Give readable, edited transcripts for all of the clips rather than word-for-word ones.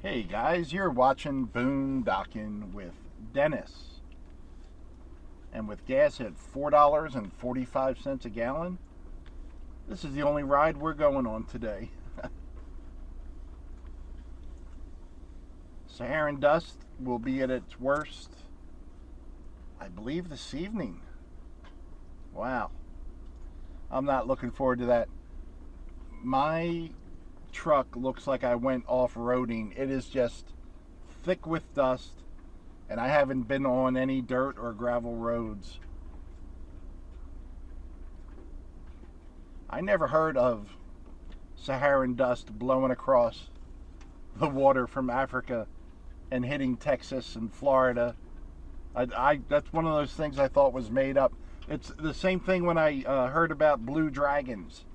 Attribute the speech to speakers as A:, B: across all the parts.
A: Hey guys, you're watching Boondocking with Dennis. And with gas at $4.45 a gallon, this is the only ride we're going on today. Saharan dust will be at its worst, I believe, this evening. Wow. I'm not looking forward to that. My truck looks like I went off-roading. It is just thick with dust, and I haven't been on any dirt or gravel roads. I never heard of Saharan dust blowing across the water from Africa and hitting Texas and Florida. That's one of those things I thought was made up. It's the same thing when I heard about blue dragons.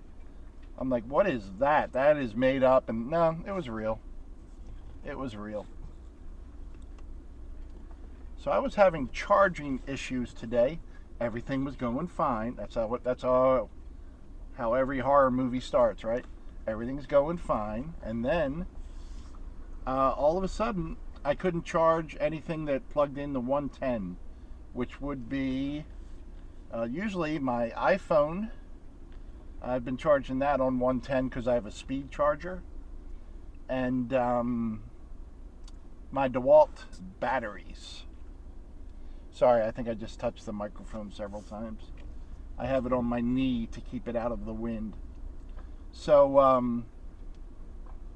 A: I'm like, what is that? That is made up. And no, it was real. It was real. So I was having charging issues today. Everything was going fine. That's how every horror movie starts, right? Everything's going fine. And then all of a sudden, I couldn't charge anything that plugged in the 110, which would be usually my iPhone. I've been charging that on 110 because I have a speed charger. And my DeWalt batteries. Sorry, I think I just touched the microphone several times. I have it on my knee to keep it out of the wind. So,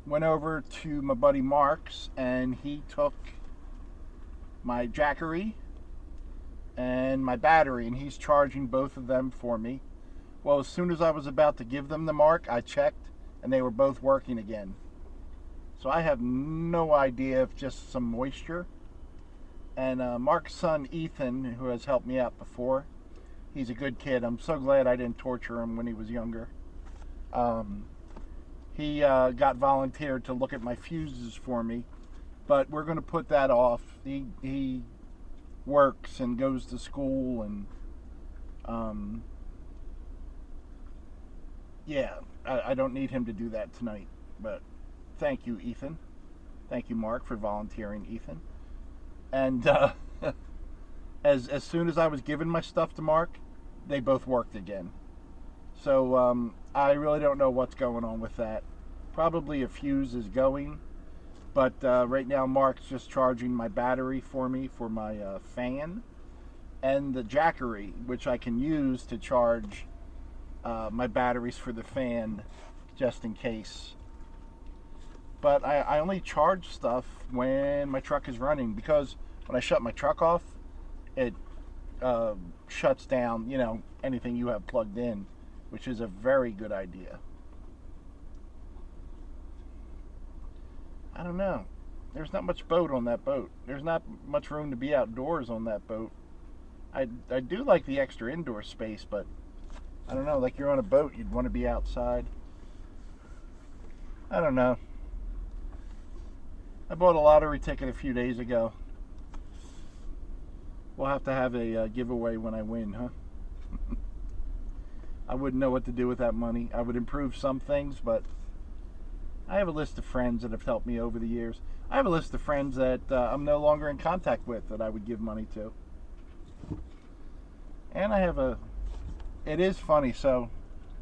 A: went over to my buddy Mark's, and he took my Jackery and my battery, and he's charging both of them for me. Well, as soon as I was about to give them to Mark, I checked, and they were both working again. So I have no idea if just some moisture. And Mark's son, Ethan, who has helped me out before, he's a good kid. I'm so glad I didn't torture him when he was younger. He got volunteered to look at my fuses for me, but we're going to put that off. He works and goes to school, and yeah, I don't need him to do that tonight. But thank you, Ethan. Thank you, Mark, for volunteering, Ethan. And as soon as I was giving my stuff to Mark, they both worked again. So I really don't know what's going on with that. Probably a fuse is going, but right now Mark's just charging my battery for me for my fan and the Jackery, which I can use to charge my batteries for the fan just in case. But I only charge stuff when my truck is running, because when I shut my truck off, it shuts down, anything you have plugged in, which is a very good idea. I don't know. There's not much boat on that boat. There's not much room to be outdoors on that boat. I do like the extra indoor space, but I don't know, like you're on a boat, you'd want to be outside. I don't know. I bought a lottery ticket a few days ago. We'll have to have a giveaway when I win, huh? I wouldn't know what to do with that money. I would improve some things, but I have a list of friends that have helped me over the years. I have a list of friends that I'm no longer in contact with that I would give money to. And I have it is funny, so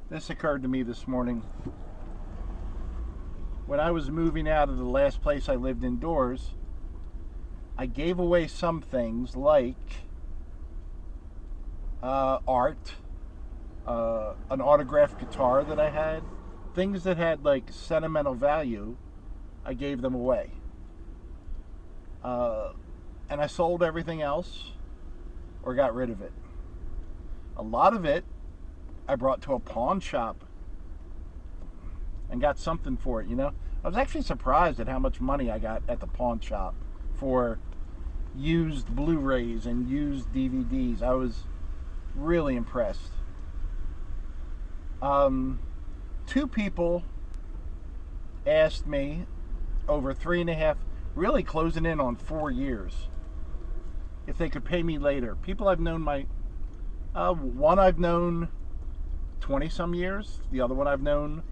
A: this occurred to me this morning. When I was moving out of the last place I lived indoors, I gave away some things like art, an autographed guitar that I had, things that had like sentimental value. I gave them away, and I sold everything else or got rid of it. A lot of it I brought to a pawn shop and got something for it, I was actually surprised at how much money I got at the pawn shop for used Blu-rays and used DVDs. I was really impressed. 2 people asked me over 3.5, really closing in on 4 years, if they could pay me later. People I've known one I've known 20 some years, the other one I've known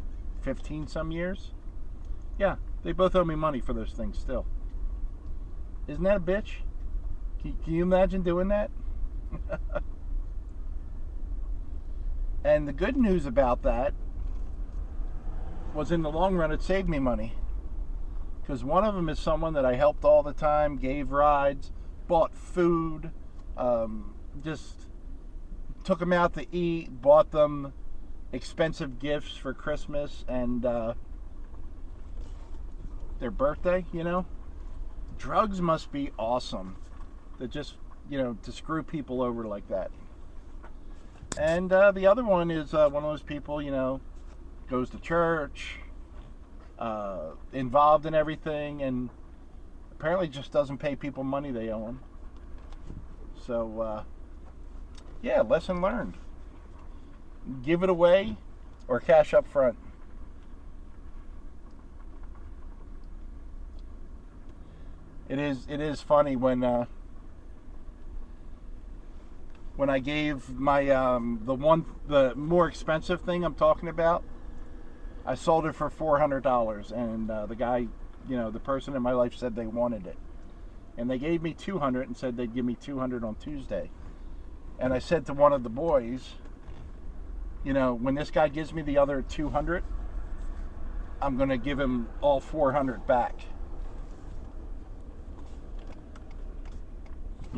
A: 15 some years. Yeah, They both owe me money for those things still. Isn't that a bitch? Can you imagine doing that? And the good news about that was, in the long run, it saved me money. Because one of them is someone that I helped all the time, gave rides, bought food, just took them out to eat, bought them expensive gifts for Christmas and their birthday, you know. Drugs must be awesome. That just, to screw people over like that. And the other one is one of those people, goes to church, involved in everything, and apparently just doesn't pay people money they owe them. So, yeah, lesson learned. Give it away or cash up front. It is funny when I gave my the more expensive thing I'm talking about, I sold it for $400, and the guy, the person in my life said they wanted it, and they gave me $200 and said they'd give me $200 on Tuesday. And I said to one of the boys, when this guy gives me the other $200, I'm going to give him all $400 back. I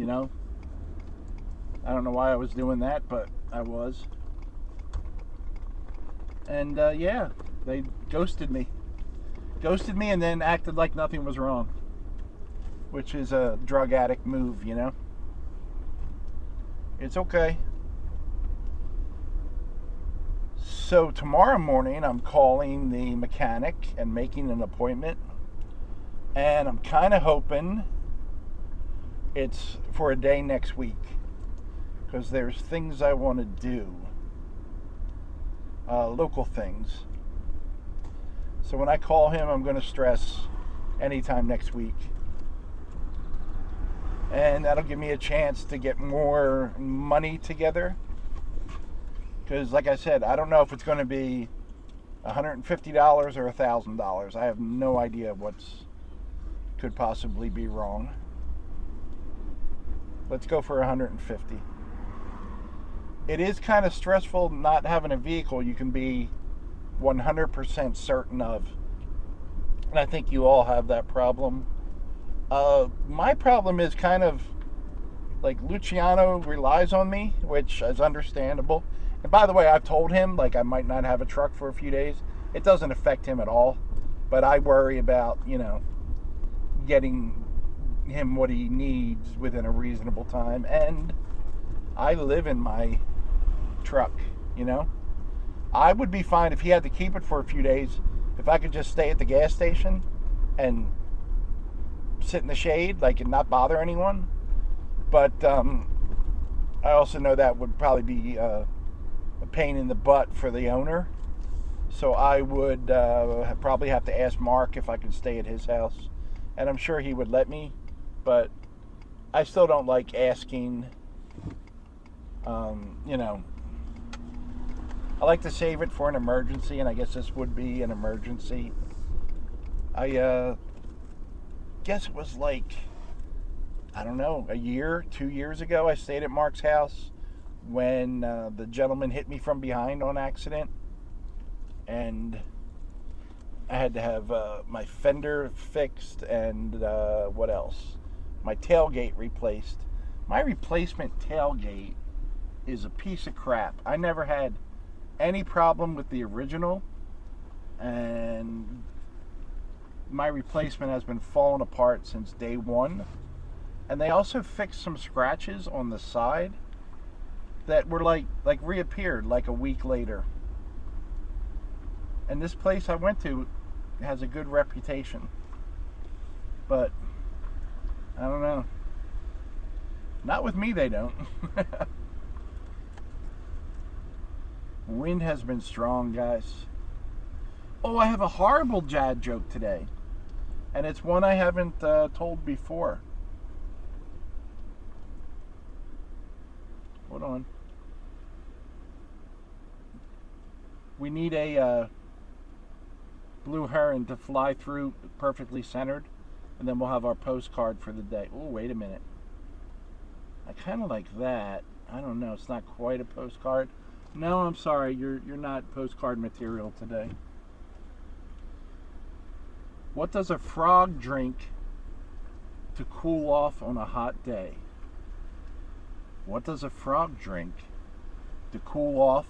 A: don't know why I was doing that, but I was. And yeah, they ghosted me and then acted like nothing was wrong, which is a drug addict move. It's okay. So tomorrow morning I'm calling the mechanic and making an appointment, and I'm kind of hoping it's for a day next week, because there's things I want to do, local things. So when I call him, I'm going to stress anytime next week, and that'll give me a chance to get more money together, because like I said, I don't know if it's going to be $150 or $1,000. I have no idea what's could possibly be wrong. Let's go for 150. It is kind of stressful not having a vehicle you can be 100% certain of. And I think you all have that problem. My problem is kind of like Luciano relies on me, which is understandable. And by the way, I've told him I might not have a truck for a few days. It doesn't affect him at all. But I worry about, getting him what he needs within a reasonable time. And I live in my truck, I would be fine if he had to keep it for a few days, if I could just stay at the gas station and sit in the shade and not bother anyone. But I also know that would probably be a pain in the butt for the owner, so I would probably have to ask Mark if I could stay at his house, and I'm sure he would let me. But I still don't like asking. I like to save it for an emergency, and I guess this would be an emergency. I guess it was I don't know, 2 years ago, I stayed at Mark's house when the gentleman hit me from behind on accident, and I had to have my fender fixed and what else? My tailgate replaced. My replacement tailgate is a piece of crap. I never had any problem with the original, and my replacement has been falling apart since day one. And they also fixed some scratches on the side that were reappeared a week later. And this place I went to has a good reputation, but I don't know. Not with me, they don't. Wind has been strong, guys. Oh, I have a horrible dad joke today, and it's one I haven't told before. Hold on. We need a Blue Heron to fly through perfectly centered, and then we'll have our postcard for the day. Oh, wait a minute. I kind of like that. I don't know. It's not quite a postcard. No, I'm sorry. You're not postcard material today. What does a frog drink to cool off on a hot day? What does a frog drink to cool off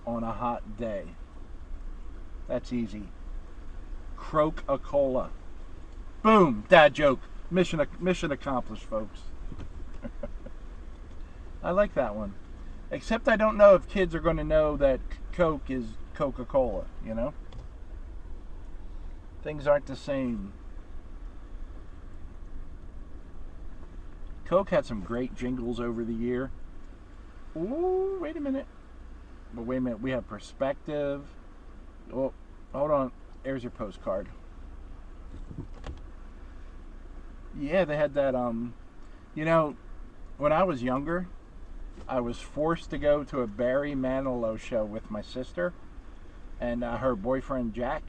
A: on a hot day? That's easy. Coca-Cola. Boom! Dad joke. Mission accomplished, folks. I like that one. Except I don't know if kids are going to know that Coke is Coca-Cola, you know? Things aren't the same. Coke had some great jingles over the year. Ooh, wait a minute. But wait a minute, we have perspective. Oh, hold on. There's your postcard. Yeah, they had that, you know, when I was younger, I was forced to go to a Barry Manilow show with my sister and her boyfriend, Jack.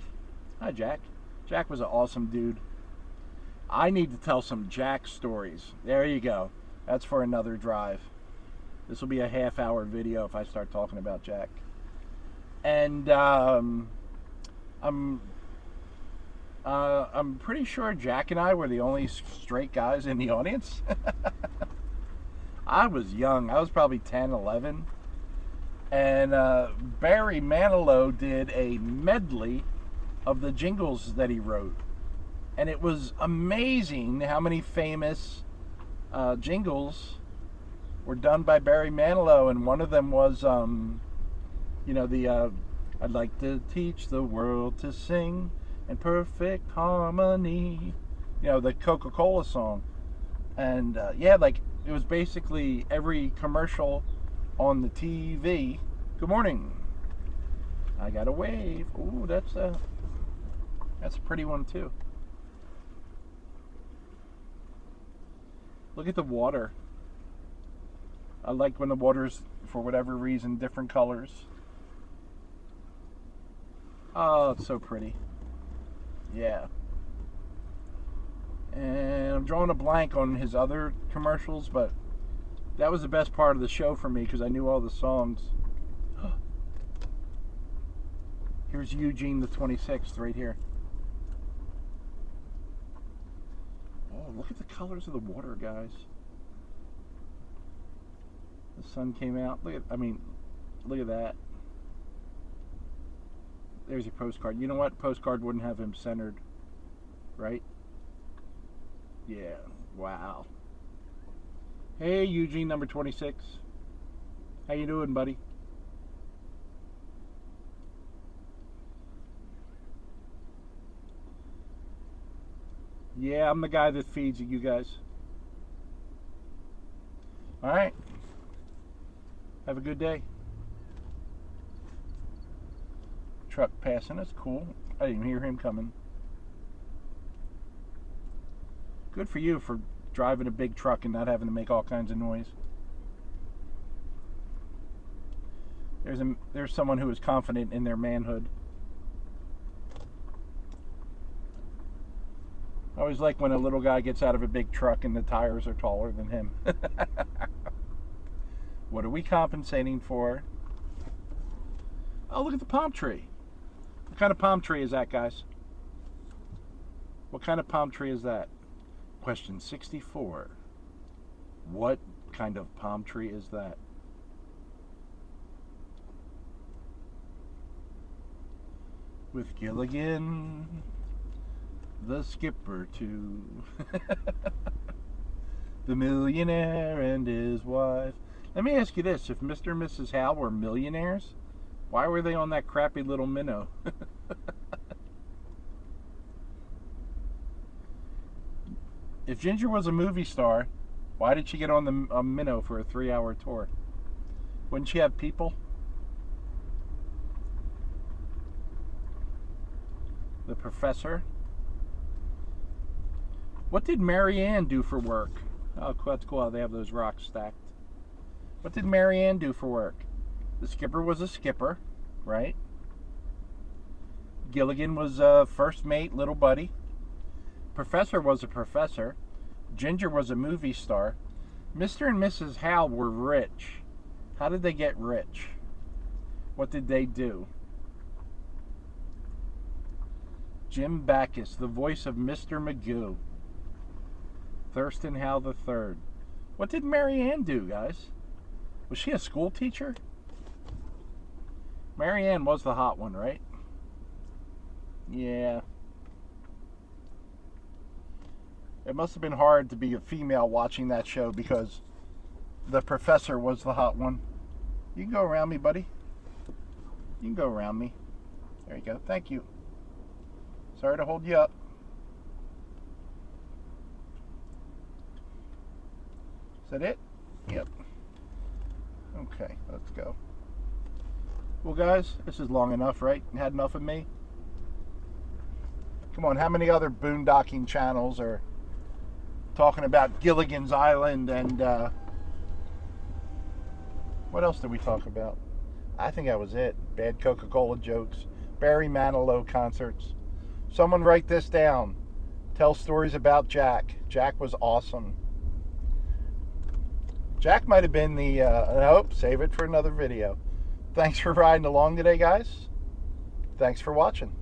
A: Hi, Jack. Jack was an awesome dude. I need to tell some Jack stories. There you go. That's for another drive. This will be a half-hour video if I start talking about Jack. And I'm pretty sure Jack and I were the only straight guys in the audience. I was young. I was probably 10, 11. And Barry Manilow did a medley of the jingles that he wrote. And it was amazing how many famous jingles were done by Barry Manilow. And one of them was, you know, the I'd like to teach the world to sing in perfect harmony. You know, the Coca-Cola song. And yeah, like it was basically every commercial on the TV. Good morning. I got a wave. Ooh, that's a pretty one too. Look at the water. I like when the water's, for whatever reason, different colors. Oh, it's so pretty. Yeah. And I'm drawing a blank on his other commercials, but that was the best part of the show for me because I knew all the songs. Here's Eugene the 26th right here. Oh, look at the colors of the water, guys. The sun came out. Look at that. There's your postcard. You know what? Postcard wouldn't have him centered, right? Yeah. Wow. Hey, Eugene, number 26. How you doing, buddy? Yeah, I'm the guy that feeds you guys. All right. Have a good day. Truck passing. That's cool. I didn't hear him coming. Good for you for driving a big truck and not having to make all kinds of noise. There's someone who is confident in their manhood. I always like when a little guy gets out of a big truck and the tires are taller than him. What are we compensating for? Oh, look at the palm tree. What kind of palm tree is that, guys? What kind of palm tree is that? Question 64. What kind of palm tree is that? With Gilligan, the skipper too. The millionaire and his wife. Let me ask you this. If Mr. and Mrs. Howe were millionaires, why were they on that crappy little minnow? If Ginger was a movie star, why did she get on the minnow for a 3-hour tour? Wouldn't she have people? The professor. What did Mary Ann do for work? Oh, that's cool how they have those rocks stacked. What did Mary Ann do for work? The skipper was a skipper, right? Gilligan was first mate, little buddy. Professor was a professor. Ginger was a movie star. Mr. and Mrs. Howe were rich. How did they get rich? What did they do? Jim Backus, the voice of Mr. Magoo. Thurston Howe III. What did Mary Ann do, guys? Was she a school teacher? Mary Ann was the hot one, right? Yeah. It must have been hard to be a female watching that show because the professor was the hot one. You can go around me, buddy. You can go around me. There you go. Thank you. Sorry to hold you up. Is that it? Yep. Okay, let's go. Well, guys, this is long enough, right? You had enough of me? Come on, how many other boondocking channels are talking about Gilligan's Island and what else did we talk about? I think that was it. Bad Coca-Cola jokes, Barry Manilow concerts. Someone write this down. Tell stories about Jack. Jack was awesome. Jack might have been the, nope, save it for another video. Thanks for riding along today, guys. Thanks for watching.